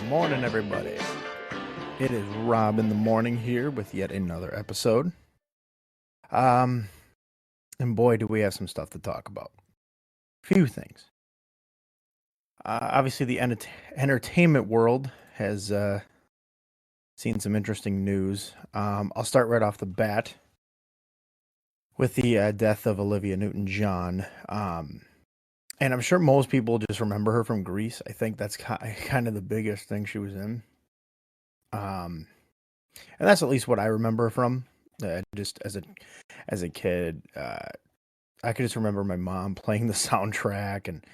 Morning, everybody. It is Rob in the morning here with yet another episode. Um, and boy, do we have some stuff to talk about. Few things. Obviously, the entertainment world has seen some interesting news. I'll start right off the bat with the death of Olivia Newton John. And I'm sure most people just remember her from Grease. I think that's kind of the biggest thing she was in. Um, and that's at least what I remember from. Just as a kid, I could just remember my mom playing the soundtrack and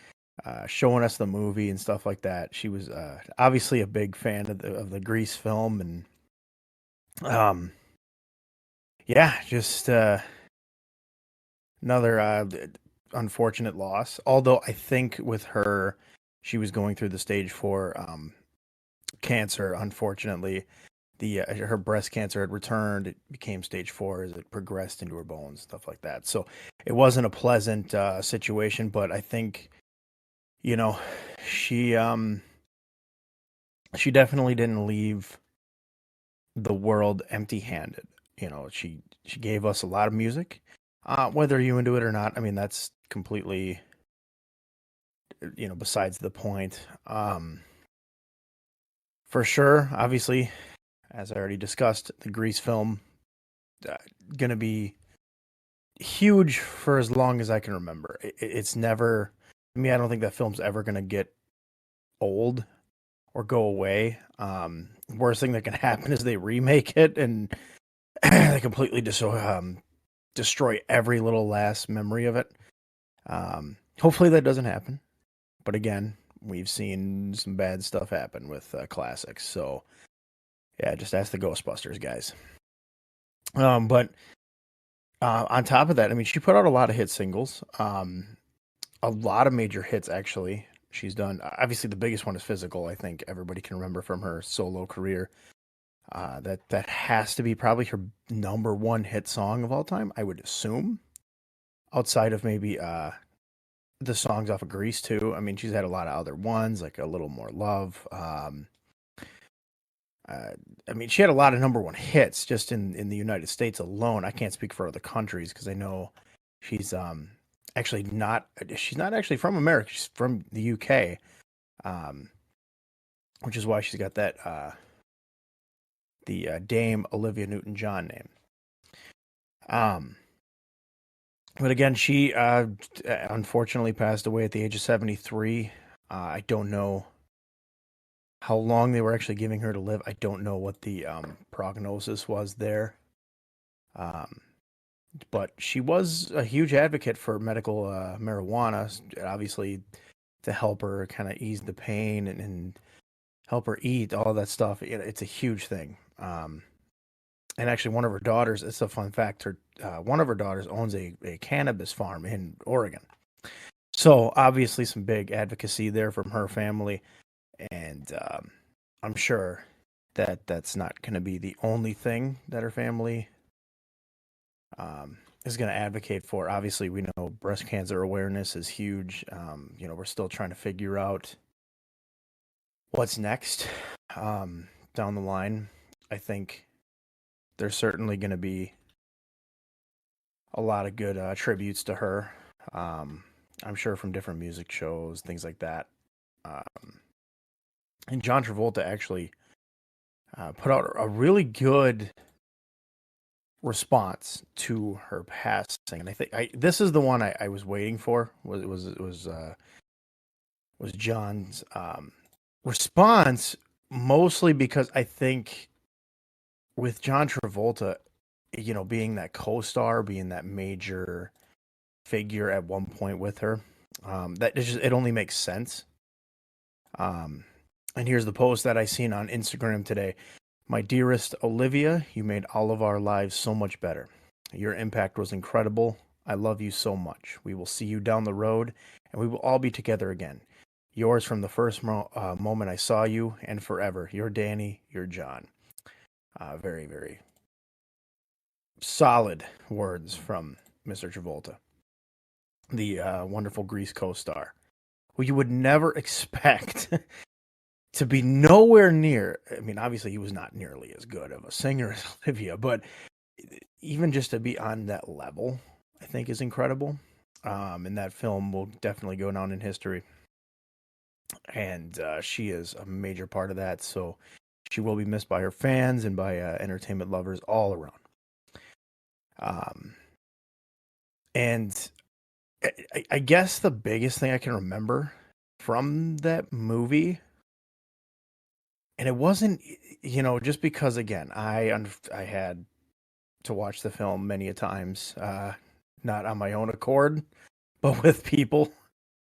showing us the movie and stuff like that. She was obviously a big fan of the Grease film, and um, yeah, just another unfortunate loss. Although I think with her, she was going through the stage 4 cancer. Unfortunately, the her breast cancer had returned. It became stage 4 as it progressed into her bones, stuff like that. So it wasn't a pleasant situation, but I think you know she she definitely didn't leave the world empty-handed. She gave us a lot of music. Whether you into it or not, I mean that's completely besides the point. For sure, obviously, as I already discussed, the Grease film uh, gonna be huge for as long as I can remember. It's never. I mean, I don't think that film's ever gonna get old or go away. Worst thing that can happen is they remake it and they completely destroy every little last memory of it. Hopefully that doesn't happen. But again, we've seen some bad stuff happen with classics. So yeah, just ask the Ghostbusters guys. But on top of that, I mean, she put out a lot of hit singles. A lot of major hits actually. She's done. Obviously, the biggest one is "Physical." I think everybody can remember from her solo career. That has to be probably her number one hit song of all time. I would assume, outside of maybe the songs off of Grease too. I mean, she's had a lot of other ones like "A Little More Love." Uh, I mean, she had a lot of number one hits just in the United States alone. I can't speak for other countries because I know she's actually not. She's not actually from America. She's from the UK, um, which is why she's got that the Dame Olivia Newton John name. Um, but again, she unfortunately passed away at the age of 73. I don't know how long they were actually giving her to live. I don't know what the prognosis was there. Um, but she was a huge advocate for medical marijuana, obviously to help her kind of ease the pain and help her eat all that stuff. It's a huge thing. And actually, one of her daughters, it's a fun fact, her one of her daughters owns a cannabis farm in Oregon. So obviously, some big advocacy there from her family, and I'm sure that that's not going to be the only thing that her family is going to advocate for. Obviously, we know breast cancer awareness is huge. We're still trying to figure out what's next down the line. I think there's certainly going to be a lot of good tributes to her. Um, I'm sure from different music shows, things like that. Um, and John Travolta actually put out a really good response to her passing, and I think this is the one I was waiting for. Was John's response, mostly because I think with John Travolta, being that co-star, being that major figure at one point with her, it only makes sense. Um, and here's the post that I seen on Instagram today. My dearest Olivia, you made all of our lives so much better. Your impact was incredible. I love you so much. We will see you down the road, and we will all be together again. Yours from the first moment I saw you, and forever. You're Danny. You're John. Very, very solid words from Mr. Travolta, the wonderful Grease co-star, who you would never expect to be nowhere near, I mean, obviously he was not nearly as good of a singer as Olivia, but even just to be on that level, I think is incredible. And that film will definitely go down in history. And she is a major part of that. So she will be missed by her fans and by entertainment lovers all around. Um, and I guess the biggest thing I can remember from that movie, and it wasn't, just because again, I had to watch the film many a times, not on my own accord, but with people,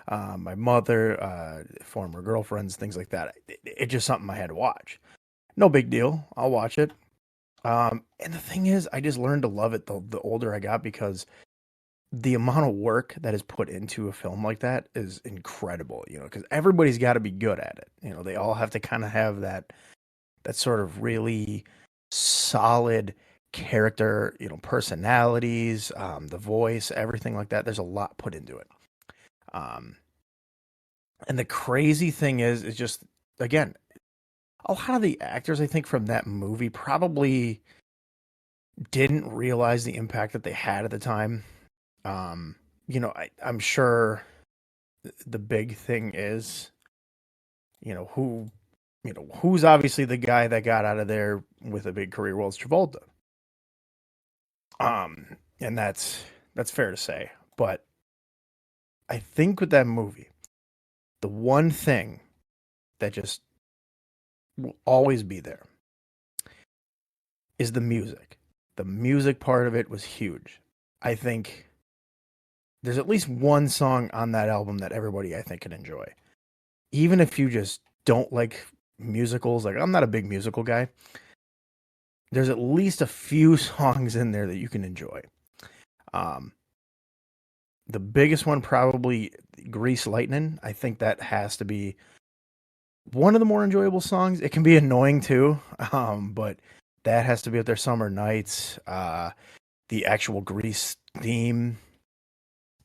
my mother, former girlfriends, things like that. It's just something I had to watch. No big deal. I'll watch it. And the thing is, I just learned to love it the older I got because the amount of work that is put into a film like that is incredible, because everybody's got to be good at it. They all have to kind of have that sort of really solid character, personalities, the voice, everything like that. There's a lot put into it. Um, and the crazy thing is just, again, a lot of the actors I think from that movie probably didn't realize the impact that they had at the time. Um, I'm sure the big thing is, who, who's obviously the guy that got out of there with a big career. Well, it's Travolta. And that's fair to say. But I think with that movie, the one thing that just will always be there is the music. The music part of it was huge. I think there's at least one song on that album that everybody I think can enjoy. Even if you just don't like musicals, like I'm not a big musical guy, there's at least a few songs in there that you can enjoy. Um, the biggest one probably Grease Lightning. I think that has to be one of the more enjoyable songs. It can be annoying too, but that has to be up there. Summer Nights, the actual Grease theme.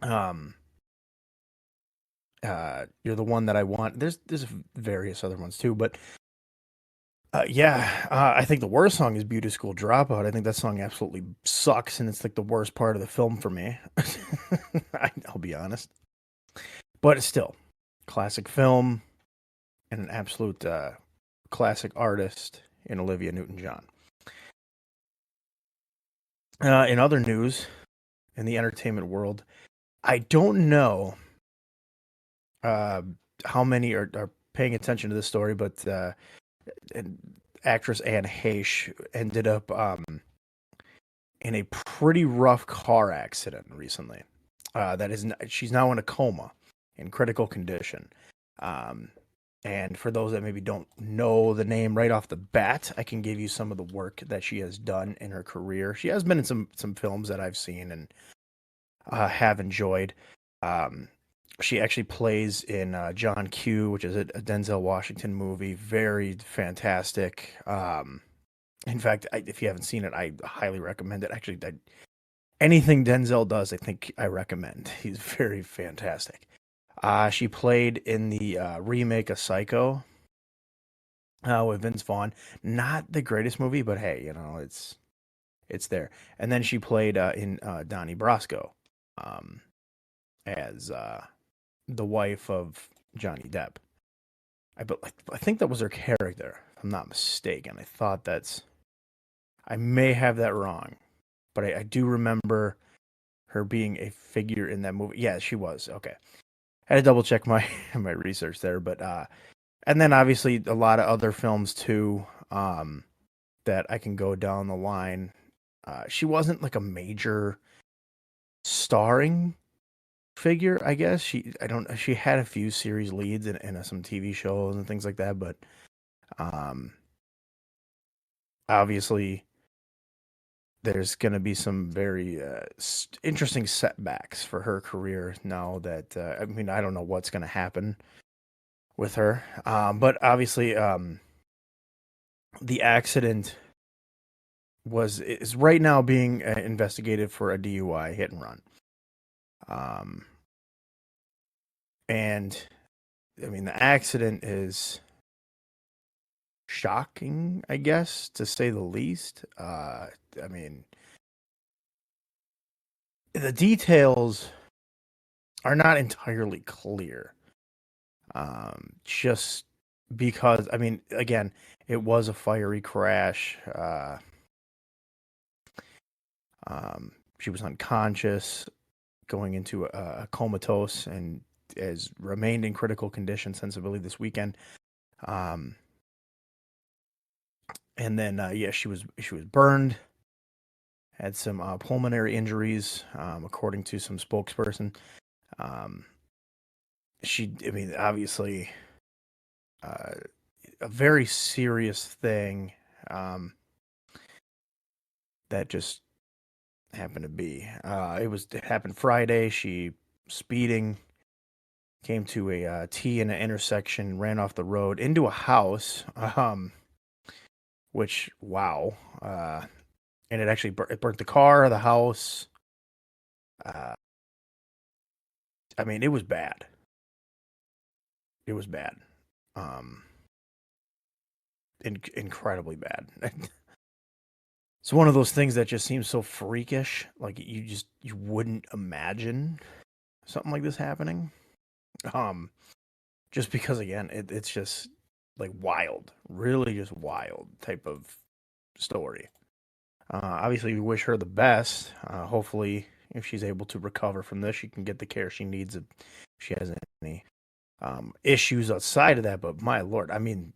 Um, you're the one that I want. There's various other ones too, but yeah, I think the worst song is Beauty School Dropout. I think that song absolutely sucks, and it's like the worst part of the film for me. I'll be honest, but it's still classic film and an absolute classic artist in Olivia Newton John. In other news, in the entertainment world, I don't know uh, how many are paying attention to this story, but actress Anne Heche ended up in a pretty rough car accident recently. She's now in a coma, in critical condition. Um, and for those that maybe don't know the name right off the bat, I can give you some of the work that she has done in her career. She has been in some films that I've seen and have enjoyed. Um, she actually plays in John Q, which is a Denzel Washington movie. Very fantastic. In fact, if you haven't seen it, I highly recommend it. Actually, anything Denzel does, I think I recommend. He's very fantastic. She played in the remake of Psycho with Vince Vaughn. Not the greatest movie, but hey, it's there. And then she played in Donnie Brasco um, as the wife of Johnny Depp. I think that was her character, if I'm not mistaken. I may have that wrong, but I do remember her being a figure in that movie. Yeah, she was. Okay. I had to double check my my research there, but and then obviously a lot of other films too that I can go down the line. She wasn't like a major starring figure, I guess. She had a few series leads in some TV shows and things like that, but um obviously there's going to be some very interesting setbacks for her career now that I mean I don't know what's going to happen with her, but obviously the accident is right now being investigated for a DUI hit and run, um, and I mean the accident is shocking, I guess, to say the least. I mean, the details are not entirely clear. Just because, I mean, again, it was a fiery crash. She was unconscious, going into a comatose, and has remained in critical condition since I believe this weekend. Um, and then yeah, she was burned, had some pulmonary injuries, according to some spokesperson. Um, I mean, obviously, uh, a very serious thing, um, that just happened to be. It happened Friday. She speeding, came to a T in an intersection, ran off the road into a house. Which wow. And it actually it burnt the car, the house. Uh, I mean, it was bad. It was bad. Um, incredibly bad. It's one of those things that just seems so freakish. Like you wouldn't imagine something like this happening. Um, just because again, it's just like wild, really just wild type of story. Obviously, we wish her the best. Hopefully, if she's able to recover from this, she can get the care she needs if she has any issues outside of that. But my lord, I mean,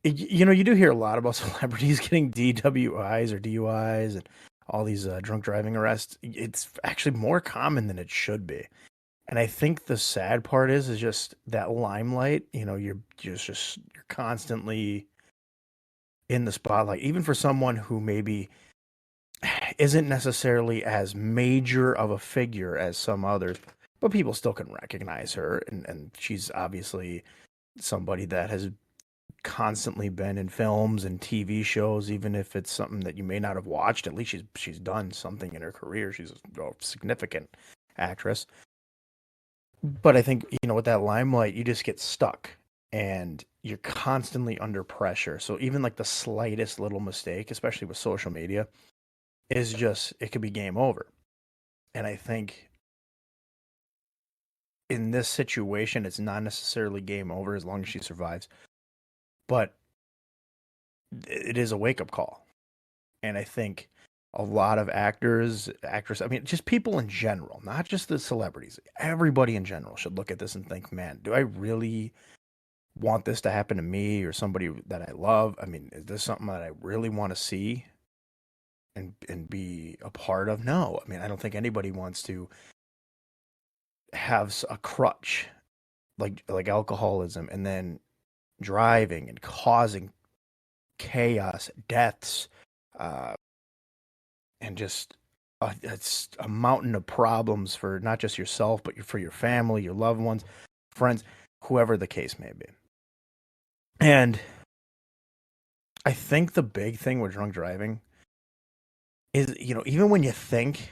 you do hear a lot about celebrities getting DWIs or DUIs and all these drunk driving arrests. It's actually more common than it should be. And I think the sad part is just that limelight. You're constantly in the spotlight, even for someone who maybe isn't necessarily as major of a figure as some others, but people still can recognize her, and she's obviously somebody that has constantly been in films and TV shows, even if it's something that you may not have watched. At least she's done something in her career. She's a significant actress. But I think, with that limelight, you just get stuck and you're constantly under pressure. So even like the slightest little mistake, especially with social media, is just, it could be game over. And I think in this situation, it's not necessarily game over as long as she survives, but it is a wake up call. And I think a lot of actors, I mean, just people in general, not just the celebrities, everybody in general should look at this and think, man, do I really want this to happen to me or somebody that I love? I mean, is this something that I really want to see and be a part of? No. I mean, I don't think anybody wants to have a crutch like alcoholism and then driving and causing chaos, deaths, uh, and just it's a mountain of problems for not just yourself, but for your family, your loved ones, friends, whoever the case may be. And I think the big thing with drunk driving is, even when you think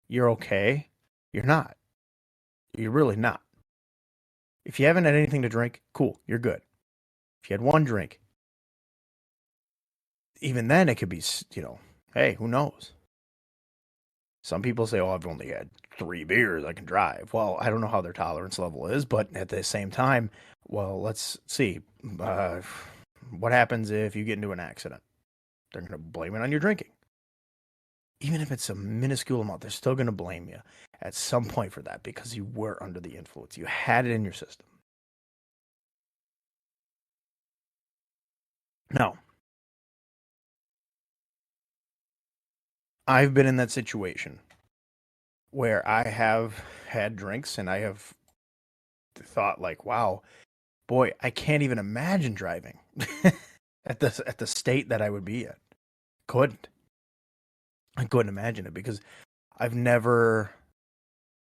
you're okay, you're not. You're really not. If you haven't had anything to drink, cool, you're good. If you had one drink, even then it could be, hey, who knows? Some people say, oh, I've only had 3 beers, I can drive. Well, I don't know how their tolerance level is, but at the same time, well, let's see. What happens if you get into an accident? They're going to blame it on your drinking. Even if it's a minuscule amount, they're still going to blame you at some point for that because you were under the influence. You had it in your system. Now, I've been in that situation where I have had drinks and I have thought like, wow, boy, I can't even imagine driving at the state that I would be in. Couldn't. I couldn't imagine it because I've never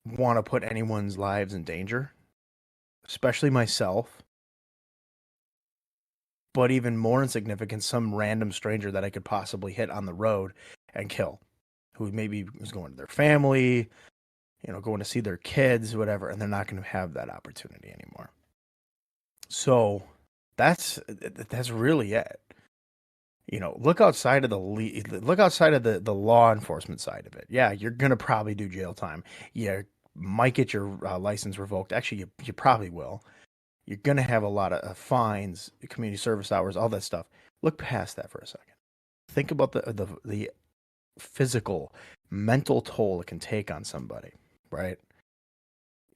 want to put anyone's lives in danger, especially myself, but even more insignificant, some random stranger that I could possibly hit on the road and kill, who maybe was going to their family, going to see their kids, whatever, and they're not going to have that opportunity anymore. So that's really it. Look outside of look outside of the law enforcement side of it. Yeah, you're gonna probably do jail time. You might get your license revoked. Actually, you probably will. You're gonna have a lot of fines, community service hours, all that stuff. Look past that for a second. Think about the physical, mental toll it can take on somebody, right?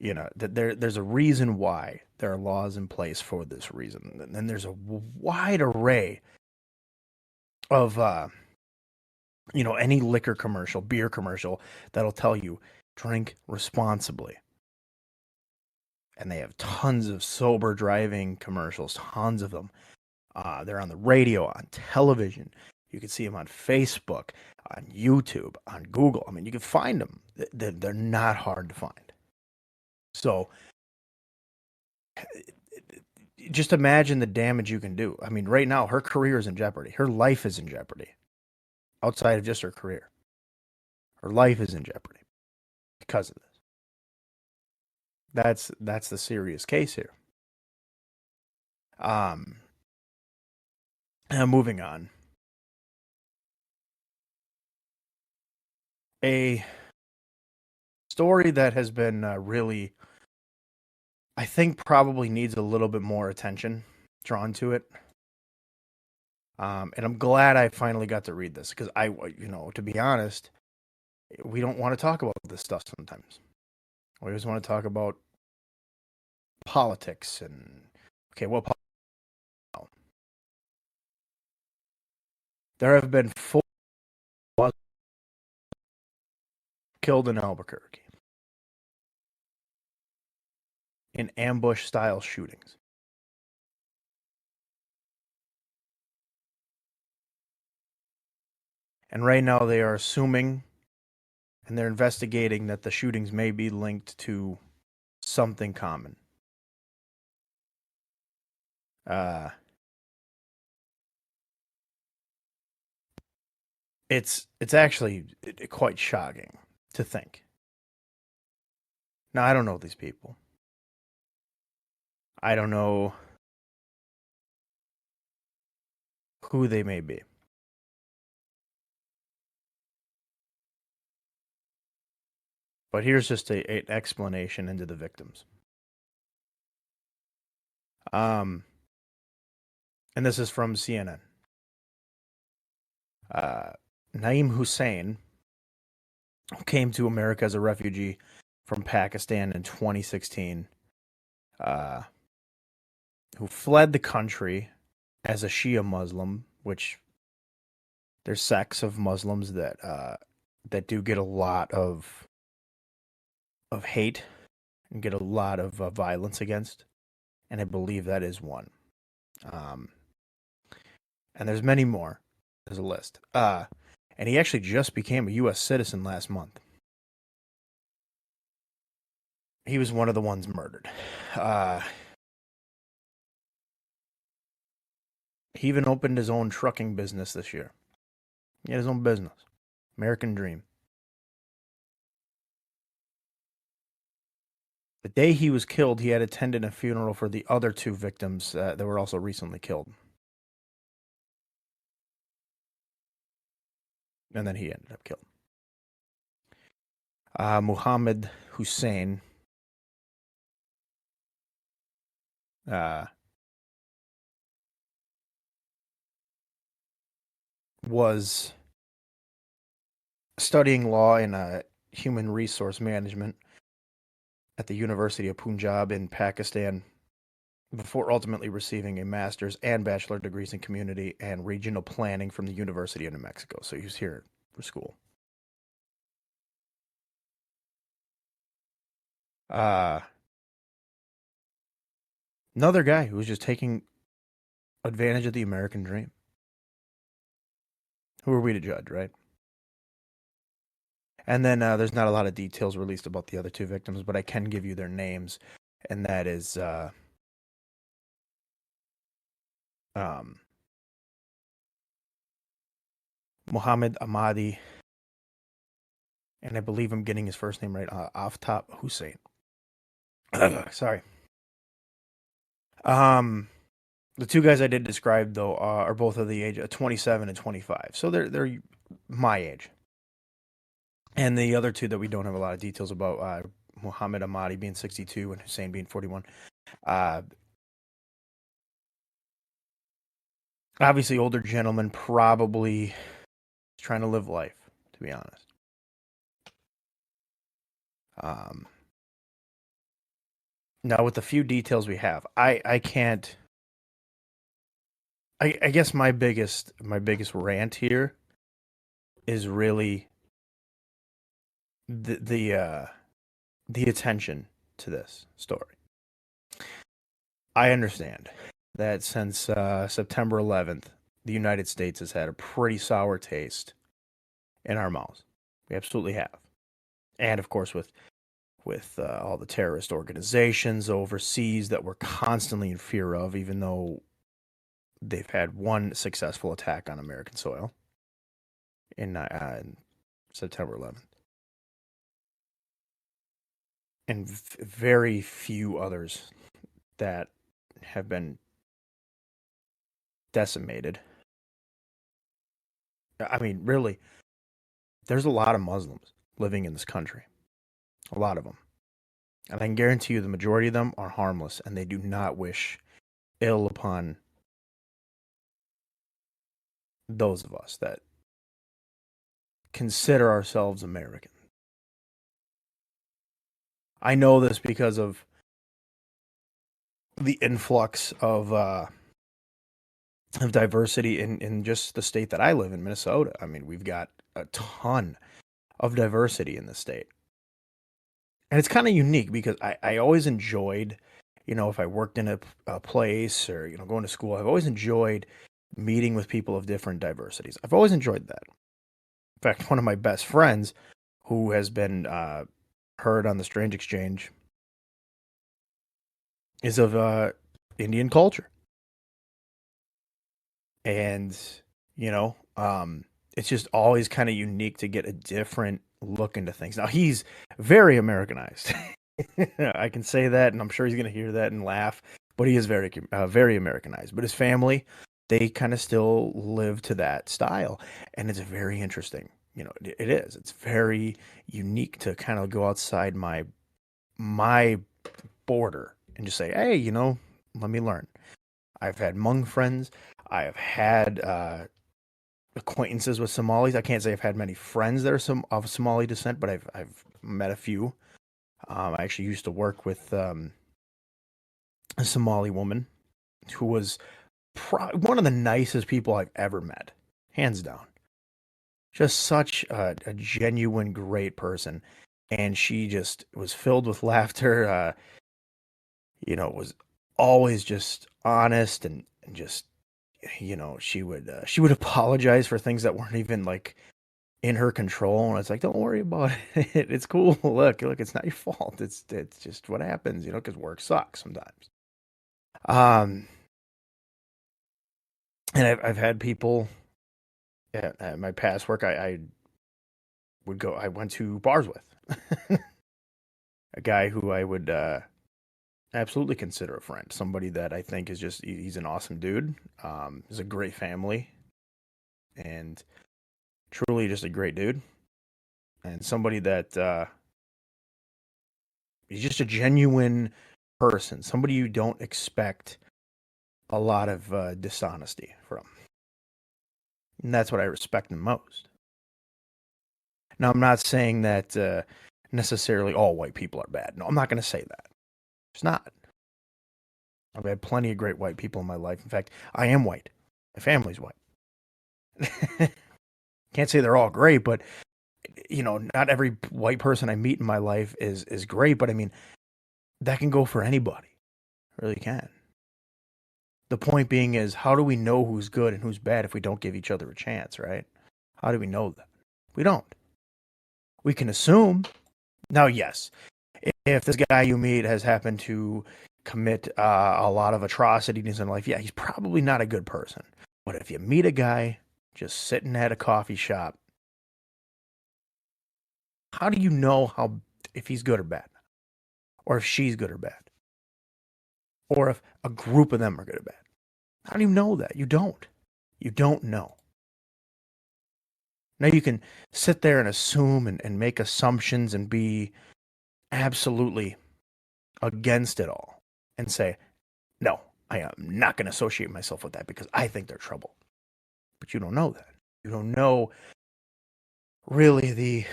There's a reason why there are laws in place for this reason, and there's a wide array of any liquor commercial, beer commercial that'll tell you drink responsibly. And they have tons of sober driving commercials, tons of them. They're on the radio, on television. You can see them on Facebook, on YouTube, on Google. I mean, you can find them. They're not hard to find. So just imagine the damage you can do. I mean, right now, her career is in jeopardy. Her life is in jeopardy outside of just her career. Her life is in jeopardy because of this. That's the serious case here. Moving on. A story that has been really, I think, probably needs a little bit more attention drawn to it. And I'm glad I finally got to read this because to be honest, we don't want to talk about this stuff sometimes. We always want to talk about politics and okay, well, there have been 4 killed in Albuquerque in ambush-style shootings. And right now they are assuming and they're investigating that the shootings may be linked to something common. It's actually quite shocking to think. Now, I don't know these people. I don't know who they may be. But here's just an explanation into the victims. And this is from CNN. Naeem Hussain came to America as a refugee from Pakistan in 2016, who fled the country as a Shia Muslim, which there's sects of Muslims that do get a lot of hate and get a lot of violence against, and I believe that is one. And there's many more. There's a list. And he actually just became a U.S. citizen last month. He was one of the ones murdered. He even opened his own trucking business this year. He had his own business. American dream. The day he was killed, he had attended a funeral for the other 2 victims that were also recently killed. And then he ended up killed. Muhammad Hussain was studying law in human resource management at the University of Punjab in Pakistan before ultimately receiving a master's and bachelor degrees in community and regional planning from the University of New Mexico. So he was here for school. Another guy who was just taking advantage of the American dream. Who are we to judge, right? And then there's not a lot of details released about the other 2 victims, but I can give you their names, and that is Muhammad Ahmadi, and I believe I'm getting his first name right, Aftab Hussain. Sorry. Um, the two guys I did describe though are both of the age of 27 and 25, so they're my age. And the other two that we don't have a lot of details about, Muhammad Ahmadi being 62 and Hussein being 41. Uh, Obviously, older gentlemen probably trying to live life, to be honest. Um, Now, with the few details we have, I can't. I guess my biggest rant here is really the attention to this story. I understand that since September 11th, the United States has had a pretty sour taste in our mouths. We absolutely have, and of course with all the terrorist organizations overseas that we're constantly in fear of, even though they've had one successful attack on American soil in September 11th, and very few others that have been decimated. I mean, really, there's a lot of Muslims living in this country, a lot of them. And I can guarantee you the majority of them are harmless and they do not wish ill upon those of us that consider ourselves American. I know this because of the influx of diversity in just the state that I live in, Minnesota. I mean, we've got a ton of diversity in the state. And it's kind of unique because I always enjoyed, if I worked in a place or, going to school, I've always enjoyed meeting with people of different diversities. I've always enjoyed that. In fact, one of my best friends who has been heard on the Strange Exchange is of Indian culture. And, you know, um, it's just always kind of unique to get a different look into things. Now, he's very Americanized. I can say that, and I'm sure he's going to hear that and laugh. But he is very Americanized. But his family, they kind of still live to that style, and it's very interesting. It is. It's very unique to kind of go outside my border and just say, hey, let me learn. I've had Hmong friends. I have had acquaintances with Somalis. I can't say I've had many friends that are of Somali descent, but I've met a few. I actually used to work with a Somali woman who was one of the nicest people I've ever met, hands down. Just such a genuine, great person, and she just was filled with laughter. Was always just honest and just she would apologize for things that weren't even like in her control, and it's like, don't worry about it. It's cool. Look, it's not your fault. It's just what happens, because work sucks sometimes. Um, and I've had people at my past work. I would go. I went to bars with a guy who I would absolutely consider a friend. Somebody that I think is just he's an awesome dude. He's a great family and truly just a great dude and somebody that he's just a genuine person. Somebody you don't expect a lot of dishonesty from. And that's what I respect him most. Now, I'm not saying that necessarily all white people are bad. No, I'm not going to say that. It's not. I've had plenty of great white people in my life. In fact, I am white. My family's white. Can't say they're all great, but not every white person I meet in my life is great. But I mean, that can go for anybody. It really can. The point being is, how do we know who's good and who's bad if we don't give each other a chance, right? How do we know that? We don't. We can assume. Now, yes, if this guy you meet has happened to commit a lot of atrocities in life, yeah, he's probably not a good person. But if you meet a guy just sitting at a coffee shop, how do you know if he's good or bad, or if she's good or bad? or if a group of them are good or bad. I don't even know that. You don't. You don't know. Now you can sit there and assume and make assumptions and be absolutely against it all and say, no, I am not going to associate myself with that because I think they're trouble. But you don't know that. You don't know really the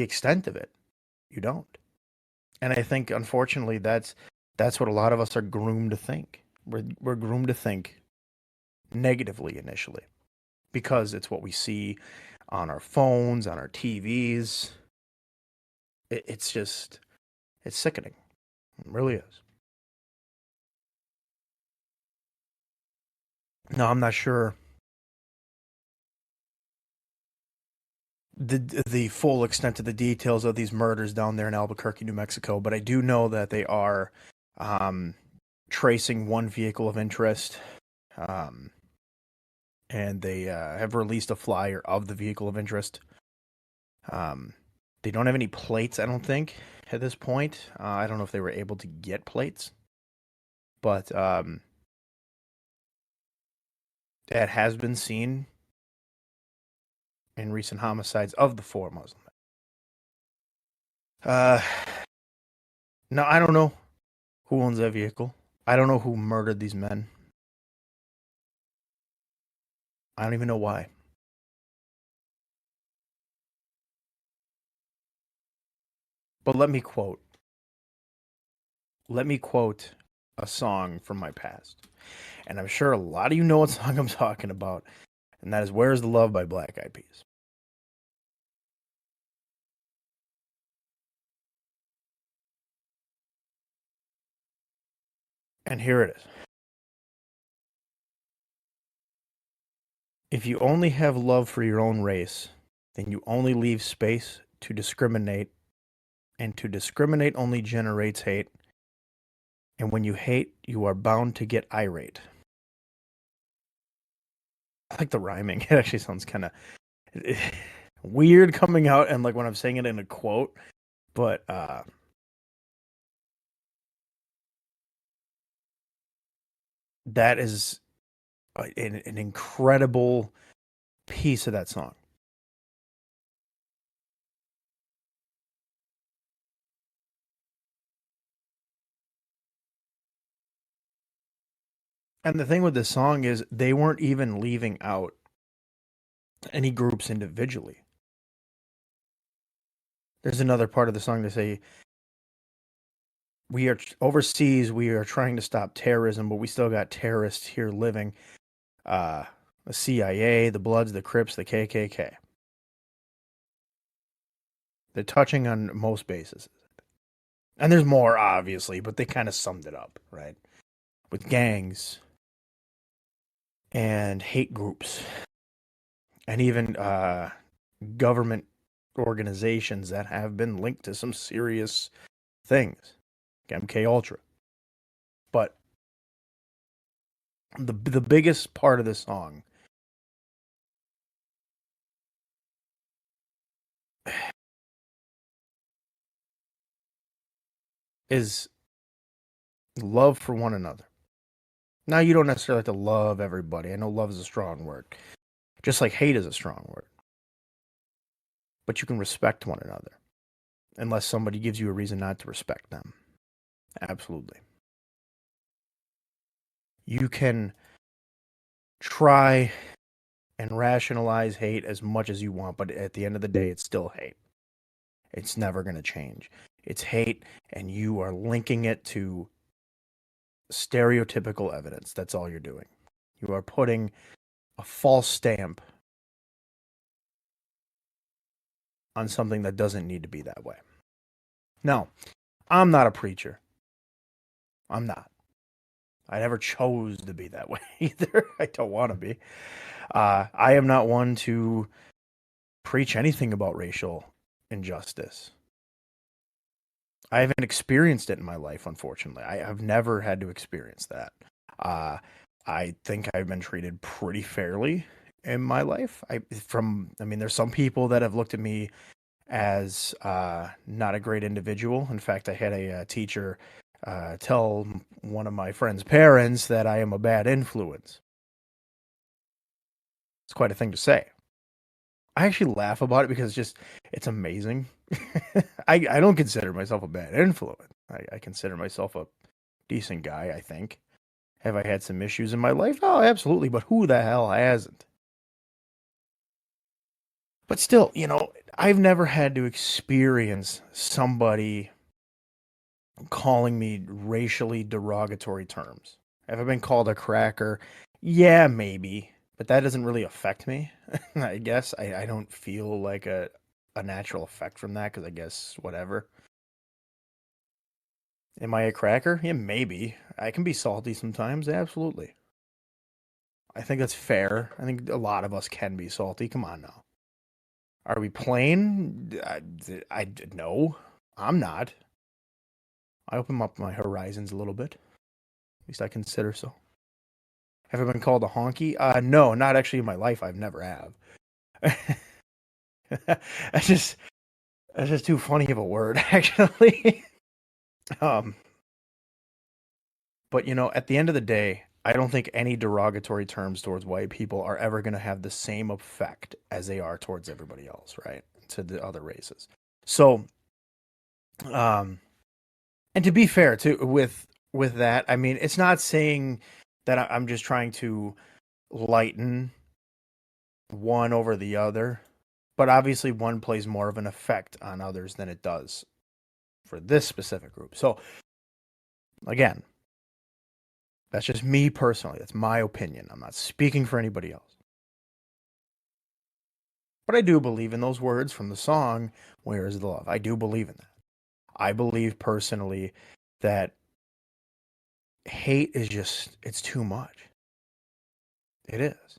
extent of it. You don't. And I think unfortunately that's what a lot of us are groomed to think. We're groomed to think negatively initially because it's what we see on our phones, on our TVs. It's just it's sickening. It really is. No, I'm not sure the full extent of the details of these murders down there in Albuquerque, New Mexico, but I do know that they are um, tracing one vehicle of interest, um, and they have released a flyer of the vehicle of interest. Um, they don't have any plates, I don't think, at this point. I don't know if they were able to get plates, but that has been seen in recent homicides of the four Muslim men. No, I don't know who owns that vehicle. I don't know who murdered these men. I don't even know why. But let me quote a song from my past. And I'm sure a lot of you know what song I'm talking about, and that is Where's the Love by Black Eyed Peas. And here it is. If you only have love for your own race, then you only leave space to discriminate, and to discriminate only generates hate. And when you hate, you are bound to get irate. I like the rhyming. It actually sounds kind of weird coming out and like when I'm saying it in a quote, but that is an incredible piece of that song. And the thing with this song is they weren't even leaving out any groups individually. There's another part of the song to say we are overseas, we are trying to stop terrorism, but we still got terrorists here living. Uh the CIA, the Bloods, the Crips, the KKK. They're touching on most bases. And there's more obviously, but they kind of summed it up, right? With gangs and hate groups and even government organizations that have been linked to some serious things, MK Ultra. But the biggest part of this song is love for one another. Now you don't necessarily have to love everybody. I know love is a strong word, just like hate is a strong word. But you can respect one another, unless somebody gives you a reason not to respect them. Absolutely. You can try and rationalize hate as much as you want, but at the end of the day, it's still hate. It's never going to change. It's hate, and you are linking it to stereotypical evidence. That's all you're doing. You are putting a false stamp on something that doesn't need to be that way. Now, I'm not a preacher. I'm not. I never chose to be that way either. I don't want to be. I am not one to preach anything about racial injustice. I haven't experienced it in my life, unfortunately. I have never had to experience that. Uh, I think I've been treated pretty fairly in my life. I mean, there's some people that have looked at me as not a great individual. In fact, I had a teacher tell one of my friend's parents that I am a bad influence. It's quite a thing to say. I actually laugh about it because it's amazing. I don't consider myself a bad influence. I consider myself a decent guy, I think. Have I had some issues in my life? Oh, absolutely. But who the hell hasn't? But still, I've never had to experience somebody calling me racially derogatory terms. Have I been called a cracker? Yeah, maybe. But that doesn't really affect me. I guess I don't feel like a natural effect from that because I guess whatever. Am I a cracker? Yeah, maybe. I can be salty sometimes, absolutely. I think that's fair. I think a lot of us can be salty. Come on now. Are we plain? No, I'm not. I open up my horizons a little bit. At least I consider so. Have I been called a honky? No, not actually in my life. I've never have. that's just that's just too funny of a word, actually. um, but at the end of the day, I don't think any derogatory terms towards white people are ever going to have the same effect as they are towards everybody else, right? To the other races. So, um, and to be fair, to with that, I mean, it's not saying that I'm just trying to lighten one over the other, but obviously one plays more of an effect on others than it does for this specific group. So again, that's just me personally. That's my opinion. I'm not speaking for anybody else. But I do believe in those words from the song, Where is the Love? I do believe in that. I believe personally that hate is it's too much. It is.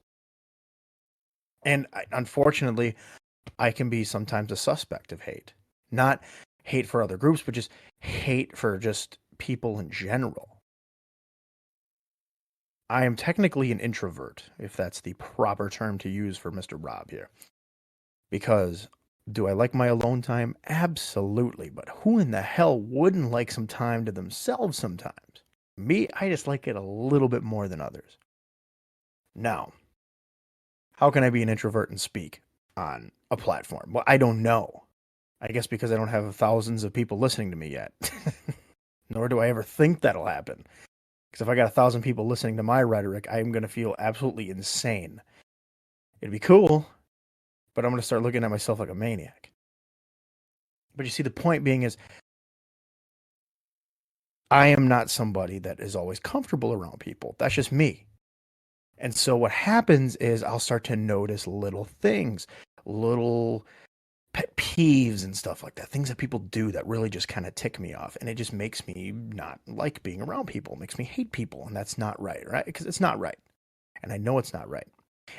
And unfortunately, I can be sometimes a suspect of hate. Not hate for other groups, but just hate for just people in general. I am technically an introvert, if that's the proper term to use for Mr. Rob here. Because do I like my alone time? Absolutely. But who in the hell wouldn't like some time to themselves sometimes? Me, I just like it a little bit more than others. Now, how can I be an introvert and speak on a platform? Well, I don't know. I guess because I don't have thousands of people listening to me yet. Nor do I ever think that'll happen. Because if I got 1,000 people listening to my rhetoric, I'm going to feel absolutely insane. It'd be cool, but I'm going to start looking at myself like a maniac. But you see, the point being is, I am not somebody that is always comfortable around people. That's just me. And so what happens is I'll start to notice little things, little pet peeves and stuff like that, things that people do that really just kind of tick me off. And it just makes me not like being around people, it makes me hate people. And that's not right, right? Because it's not right. And I know it's not right.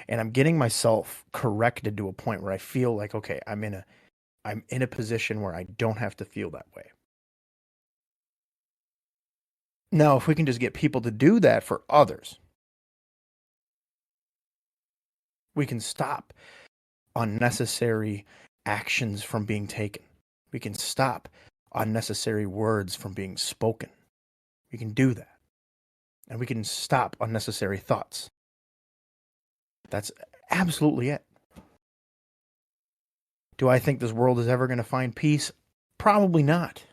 And I'm getting myself corrected to a point where I feel like, okay, I'm in a position where I don't have to feel that way. Now, if we can just get people to do that for others, we can stop unnecessary actions from being taken. We can stop unnecessary words from being spoken. We can do that. And we can stop unnecessary thoughts. That's absolutely it. Do I think this world is ever going to find peace? Probably not.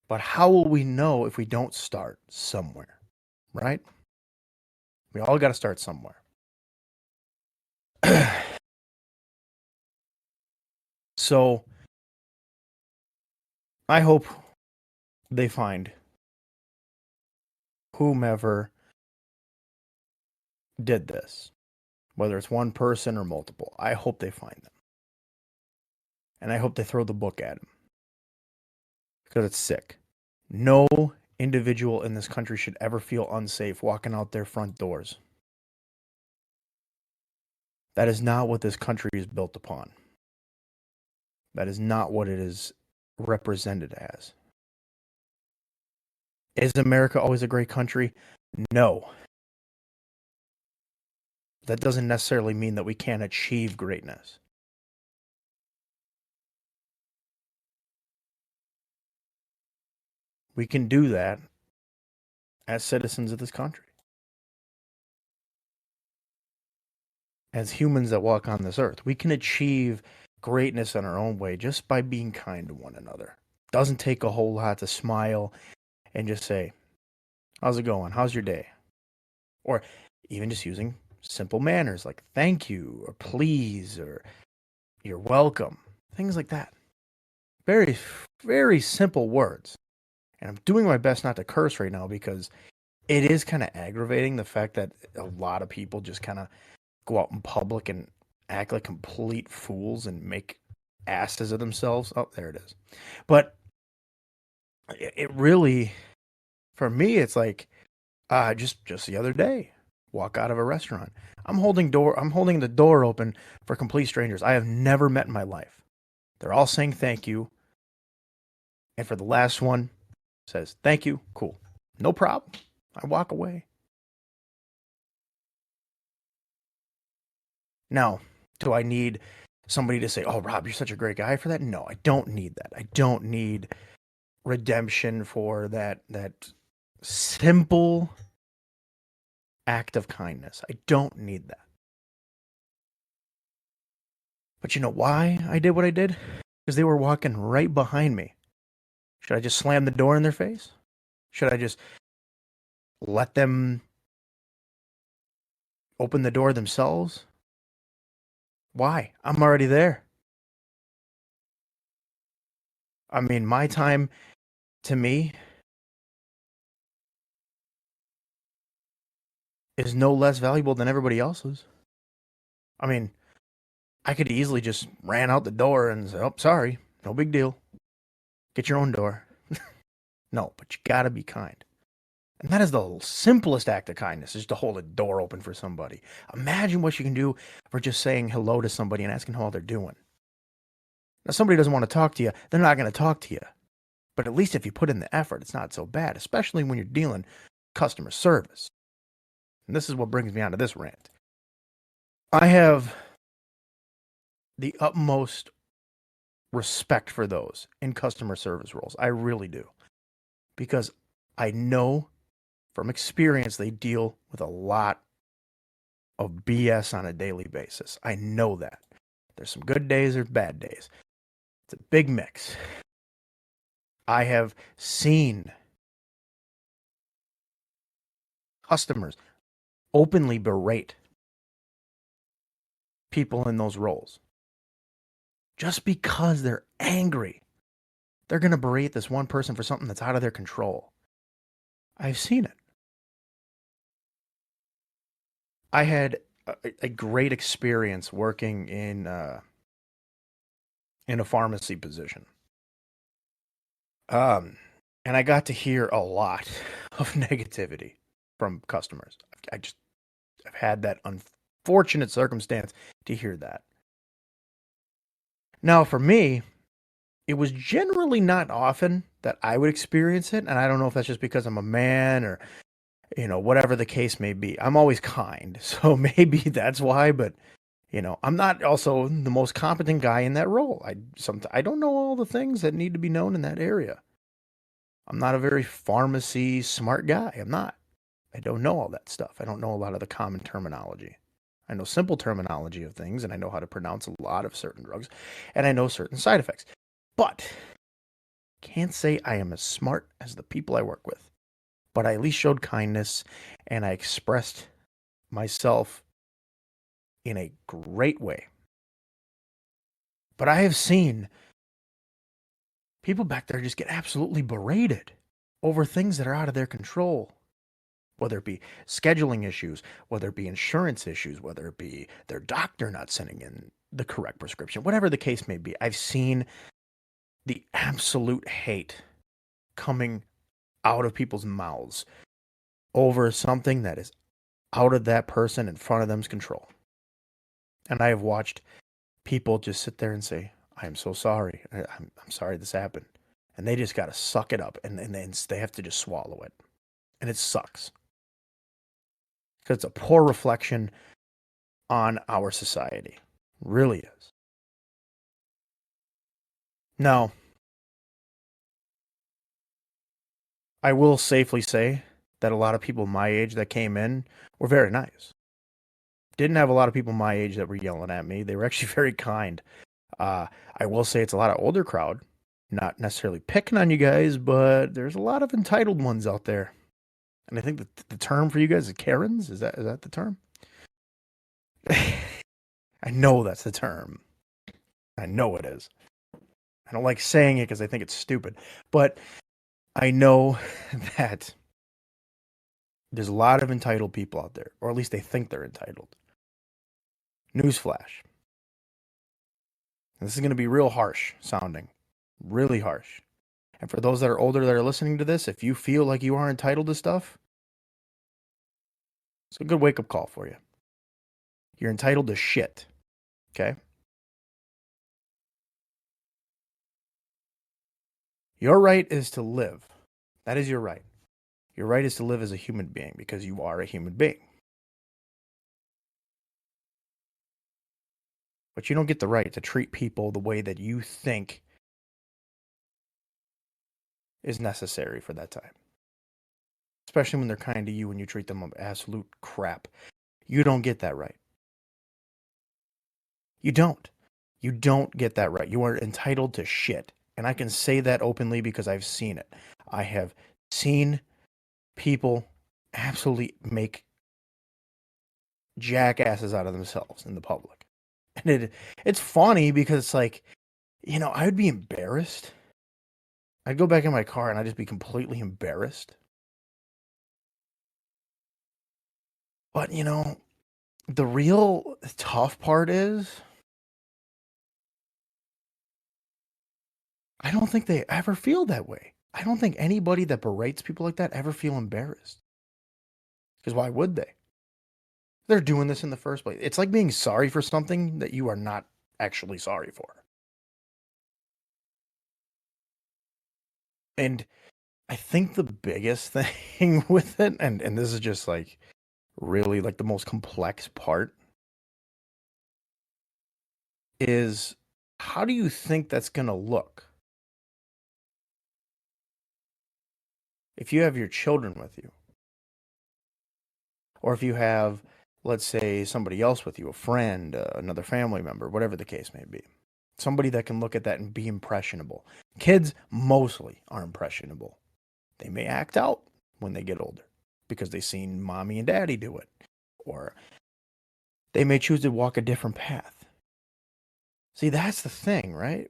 But how will we know if we don't start somewhere? Right? We all got to start somewhere. So I hope they find whomever did this, whether it's one person or multiple. I hope they find them. And I hope they throw the book at him. Because it's sick. No individual in this country should ever feel unsafe walking out their front doors. That is not what this country is built upon. That is not what it is represented as. Is America always a great country? No. That doesn't necessarily mean that we can't achieve greatness. We can do that as citizens of this country, as humans that walk on this earth. We can achieve greatness in our own way just by being kind to one another. Doesn't take a whole lot to smile and just say, "How's it going? How's your day?" Or even just using simple manners like thank you or please or you're welcome. Things like that. Very, very simple words. And I'm doing my best not to curse right now because it is kind of aggravating the fact that a lot of people just kind of go out in public and act like complete fools and make asses of themselves. Oh, there it is. But it really, for me, it's like just the other day, walk out of a restaurant. I'm holding the door open for complete strangers I have never met in my life. They're all saying thank you, and for the last one, says thank you, cool, no problem. I walk away. Now, do I need somebody to say, "Oh, Rob, you're such a great guy" for that? No, I don't need that. I don't need redemption for that simple act of kindness. I don't need that. But you know why I did what I did? Because they were walking right behind me. Should I just slam the door in their face? Should I just let them open the door themselves? Why? I'm already there. I mean, my time to me is no less valuable than everybody else's. I mean, I could easily just ran out the door and say, "Oh, sorry, no big deal. Get your own door." No, but you gotta be kind. And that is the simplest act of kindness, is to hold a door open for somebody. Imagine what you can do for just saying hello to somebody and asking how they're doing. Now, somebody doesn't want to talk to you, they're not going to talk to you. But at least if you put in the effort, it's not so bad, especially when you're dealing customer service. And this is what brings me on to this rant. I have the utmost respect for those in customer service roles. I really do. Because I know from experience they deal with a lot of BS on a daily basis. I know that. There's some good days or bad days. It's a big mix. I have seen customers openly berate people in those roles just because they're angry. They're going to berate this one person for something that's out of their control. I've seen it. I had a great experience working in a pharmacy position. And I got to hear a lot of negativity from customers. I've had that unfortunate circumstance to hear that. Now, for me, it was generally not often that I would experience it, and I don't know if that's just because I'm a man or whatever the case may be. I'm always kind, so maybe that's why. But I'm not also the most competent guy in that role. I don't know all the things that need to be known in that area. I'm not a very pharmacy smart guy. I'm not. I don't know all that stuff. I don't know a lot of the common terminology. I know simple terminology of things, and I know how to pronounce a lot of certain drugs, and I know certain side effects. But can't say I am as smart as the people I work with. But I at least showed kindness, and I expressed myself in a great way. But I have seen people back there just get absolutely berated over things that are out of their control. Whether it be scheduling issues, whether it be insurance issues, whether it be their doctor not sending in the correct prescription, whatever the case may be. I've seen the absolute hate coming out of people's mouths over something that is out of that person in front of them's control. And I have watched people just sit there and say, "I am so sorry. I'm sorry this happened." And they just got to suck it up and they have to just swallow it. And it sucks because it's a poor reflection on our society. It really is. Now, I will safely say that a lot of people my age that came in were very nice. Didn't have a lot of people my age that were yelling at me. They were actually very kind. Uh, I will say it's a lot of older crowd. Not necessarily picking on you guys, but there's a lot of entitled ones out there. And I think that the term for you guys is Karens. Is that the term? I know that's the term. I know it is. I don't like saying it because I think it's stupid. But I know that there's a lot of entitled people out there, or at least they think they're entitled. Newsflash. This is going to be real harsh sounding. Really harsh. And for those that are older that are listening to this, if you feel like you are entitled to stuff, it's a good wake up call for you. You're entitled to shit. Okay? Your right is to live. That is your right. Your right is to live as a human being because you are a human being. But you don't get the right to treat people the way that you think is necessary for that time. Especially when they're kind to you and you treat them like absolute crap. You don't get that right. You don't. You don't get that right. You are entitled to shit. And I can say that openly because I've seen it. I have seen people absolutely make jackasses out of themselves in the public. And it's funny because it's like, I would be embarrassed. I'd go back in my car and I'd just be completely embarrassed. But, the real tough part is I don't think they ever feel that way. I don't think anybody that berates people like that ever feel embarrassed. Because why would they? They're doing this in the first place. It's like being sorry for something that you are not actually sorry for. And I think the biggest thing with it, and this is just like really like the most complex part, is how do you think that's going to look if you have your children with you? Or if you have, let's say, somebody else with you, a friend, another family member, whatever the case may be. Somebody that can look at that and be impressionable. Kids mostly are impressionable. They may act out when they get older because they've seen mommy and daddy do it. Or they may choose to walk a different path. See, that's the thing, right?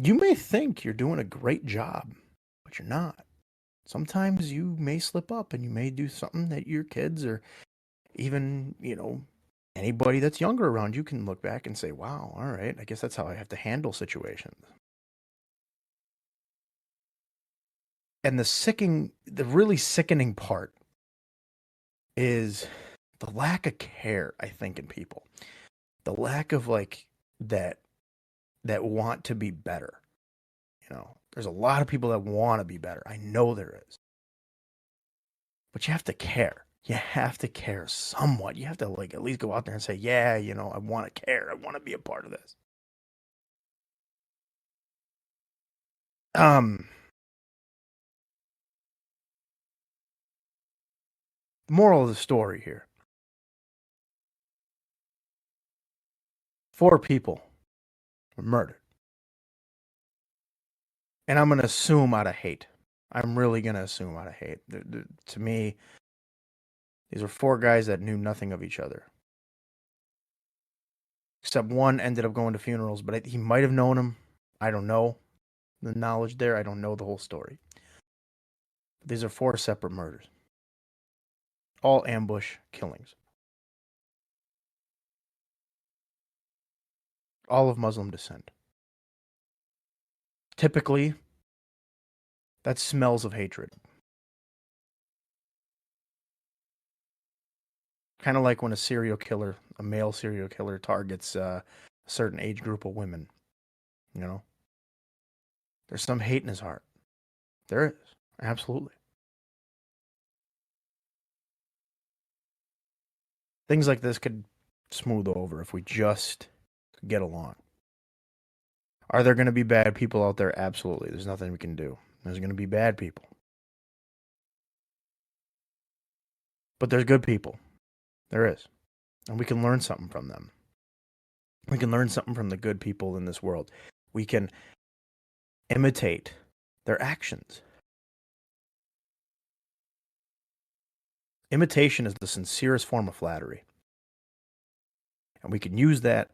You may think you're doing a great job, but you're not. Sometimes you may slip up and you may do something that your kids or even, anybody that's younger around you can look back and say, wow, all right, I guess that's how I have to handle situations. And the really sickening part is the lack of care, I think, in people. The lack of that want to be better. There's a lot of people that want to be better. I know there is. But you have to care. You have to care somewhat. You have to at least go out there and say, yeah, I want to care. I want to be a part of this. Um, Moral of the story here. 4 people were murdered. And I'm going to assume out of hate. I'm really going to assume out of hate. To me, these were 4 guys that knew nothing of each other. Except one ended up going to funerals, but he might have known him. I don't know the knowledge there. I don't know the whole story. But these are 4 separate murders. All ambush killings. All of Muslim descent. Typically, that smells of hatred. Kind of like when a male serial killer, targets a certain age group of women. There's some hate in his heart. There is. Absolutely. Things like this could smooth over if we just get along. Are there going to be bad people out there? Absolutely. There's nothing we can do. There's going to be bad people. But there's good people. There is. And we can learn something from them. We can learn something from the good people in this world. We can imitate their actions. Imitation is the sincerest form of flattery. And we can use that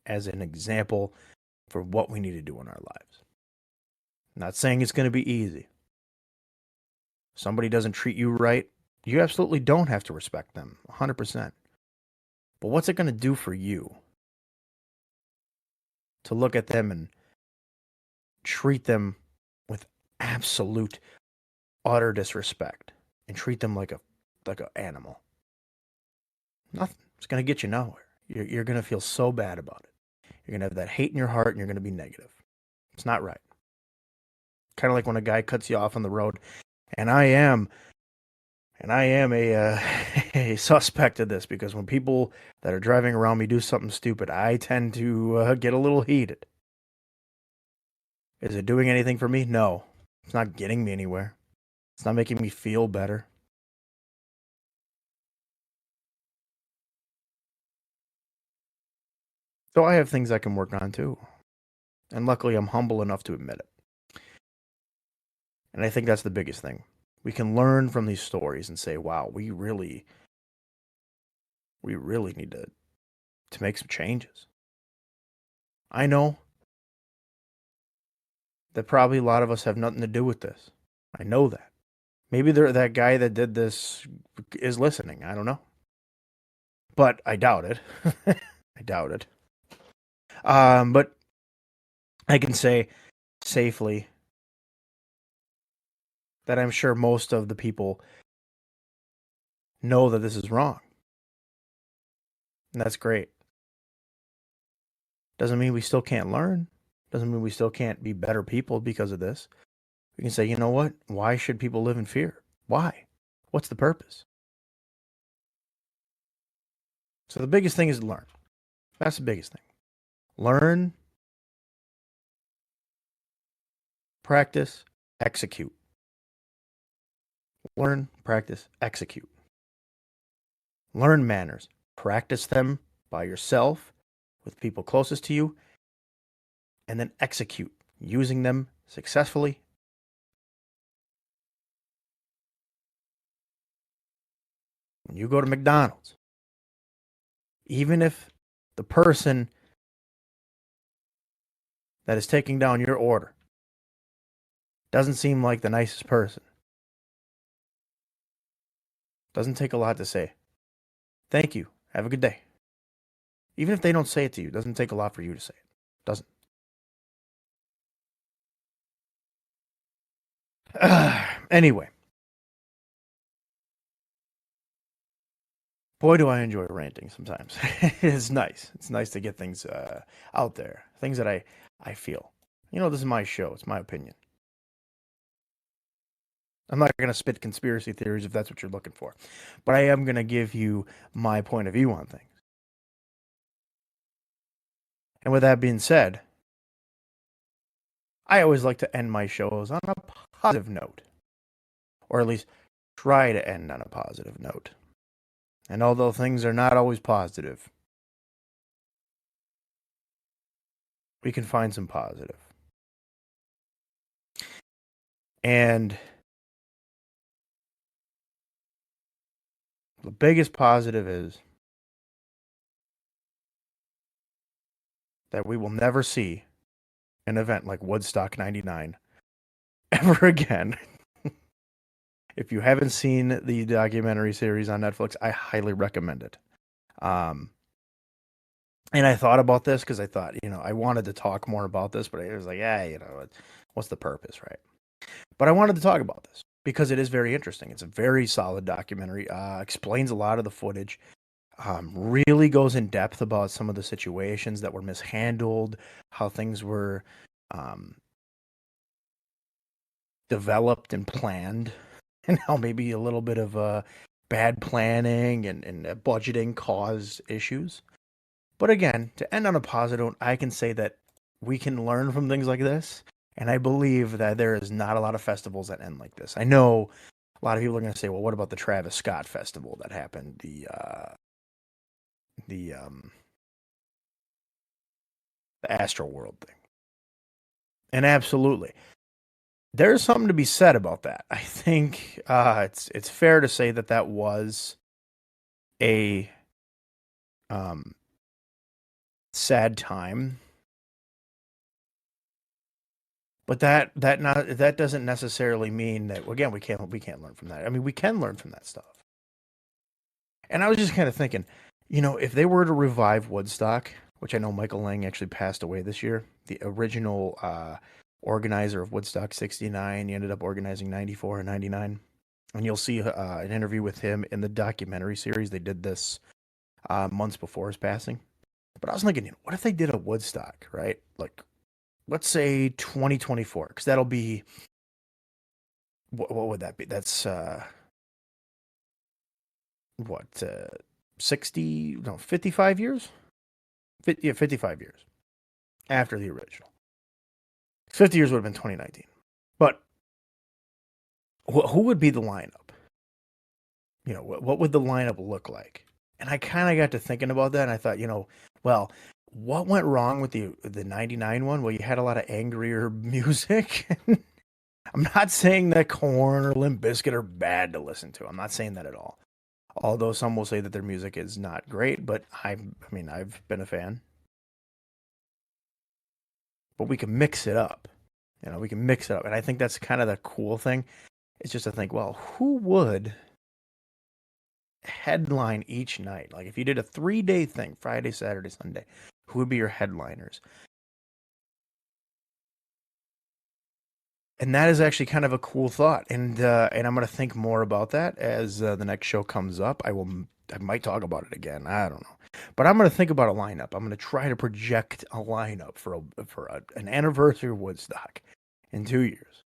as an example for what we need to do in our lives. I'm not saying it's going to be easy. Somebody doesn't treat you right, you absolutely don't have to respect them 100%. But what's it going to do for you to look at them and treat them with absolute utter disrespect and treat them like an animal? Nothing. It's going to get you nowhere. You're going to feel so bad about it. You're going to have that hate in your heart and you're going to be negative. It's not right. Kind of like when a guy cuts you off on the road, and I am a suspect of this, because when people that are driving around me do something stupid, I tend to get a little heated. Is it doing anything for me? No. It's not getting me anywhere. It's not making me feel better. So I have things I can work on too. And luckily I'm humble enough to admit it. And I think that's the biggest thing. We can learn from these stories and say, wow, we really need to make some changes. I know that probably a lot of us have nothing to do with this. I know that. Maybe that guy that did this is listening. I don't know. But I doubt it. I doubt it. But I can say safely that I'm sure most of the people know that this is wrong. And that's great. Doesn't mean we still can't learn. Doesn't mean we still can't be better people because of this. We can say, you know what? Why should people live in fear? Why? What's the purpose? So the biggest thing is to learn. That's the biggest thing. Learn, practice, execute. Learn, practice, execute. Learn manners. Practice them by yourself, with people closest to you, and then execute, using them successfully. When you go to McDonald's, even if the person that is taking down your order doesn't seem like the nicest person, doesn't take a lot to say, thank you, have a good day. Even if they don't say it to you, it doesn't take a lot for you to say it. Doesn't. Anyway. Boy, do I enjoy ranting sometimes. It's nice. It's nice to get things out there. Things that I feel. You know, this is my show. It's my opinion. I'm not going to spit conspiracy theories if that's what you're looking for. But I am going to give you my point of view on things. And with that being said, I always like to end my shows on a positive note. Or at least try to end on a positive note. And although things are not always positive, we can find some positive. And the biggest positive is that we will never see an event like Woodstock 99 ever again. If you haven't seen the documentary series on Netflix, I highly recommend it. And I thought about this because I thought, I wanted to talk more about this, but I was like, what's the purpose, right? But I wanted to talk about this because it is very interesting. It's a very solid documentary. Explains a lot of the footage. Really goes in depth about some of the situations that were mishandled, how things were developed and planned, and how maybe a little bit of bad planning and budgeting caused issues. But again, to end on a positive note, I can say that we can learn from things like this. And I believe that there is not a lot of festivals that end like this. I know A lot of people are going to say, well, what about the Travis Scott festival that happened? The the Astro World thing. And absolutely, there's something to be said about that. I think it's fair to say that that was a um, sad time, but that doesn't necessarily mean that again we can't learn from that. I mean, we can learn from that stuff. And I was just kind of thinking, if they were to revive Woodstock, which I know Michael Lang actually passed away this year, the original organizer of Woodstock '69, he ended up organizing '94 and '99. And you'll see an interview with him in the documentary series. They did this months before his passing. But I was thinking, what if they did a Woodstock, right? Like, let's say 2024, because that'll be what would that be? That's what 60 no 55 years. Yeah, 55 years after the original. 50 years would have been 2019. But who would be the lineup? What would the lineup look like? And I kind of got to thinking about that, and I thought, well, what went wrong with the '99 one? Well, you had a lot of angrier music. I'm not saying that Korn or Limp Bizkit are bad to listen to. I'm not saying that at all. Although some will say that their music is not great, but I mean, I've been a fan. But we can mix it up. We can mix it up, and I think that's kind of the cool thing. It's just to think, well, who would headline each night? Like if you did a 3-day thing, Friday, Saturday, Sunday, who would be your headliners? And that is actually kind of a cool thought, and I'm going to think more about that as the next show comes up. I might talk about it again. I don't know, but I'm going to think about a lineup. I'm going to try to project a lineup for an anniversary of Woodstock in 2 years.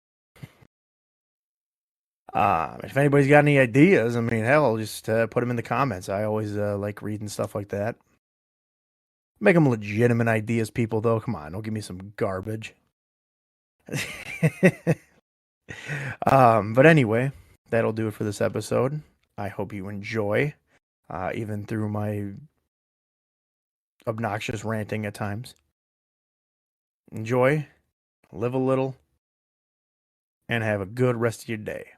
If anybody's got any ideas, I mean, hell, just put them in the comments. I always like reading stuff like that. Make them legitimate ideas, people. Though, come on, don't give me some garbage. But anyway, that'll do it for this episode. I hope you enjoy, even through my obnoxious ranting at times. Enjoy, live a little, and have a good rest of your day.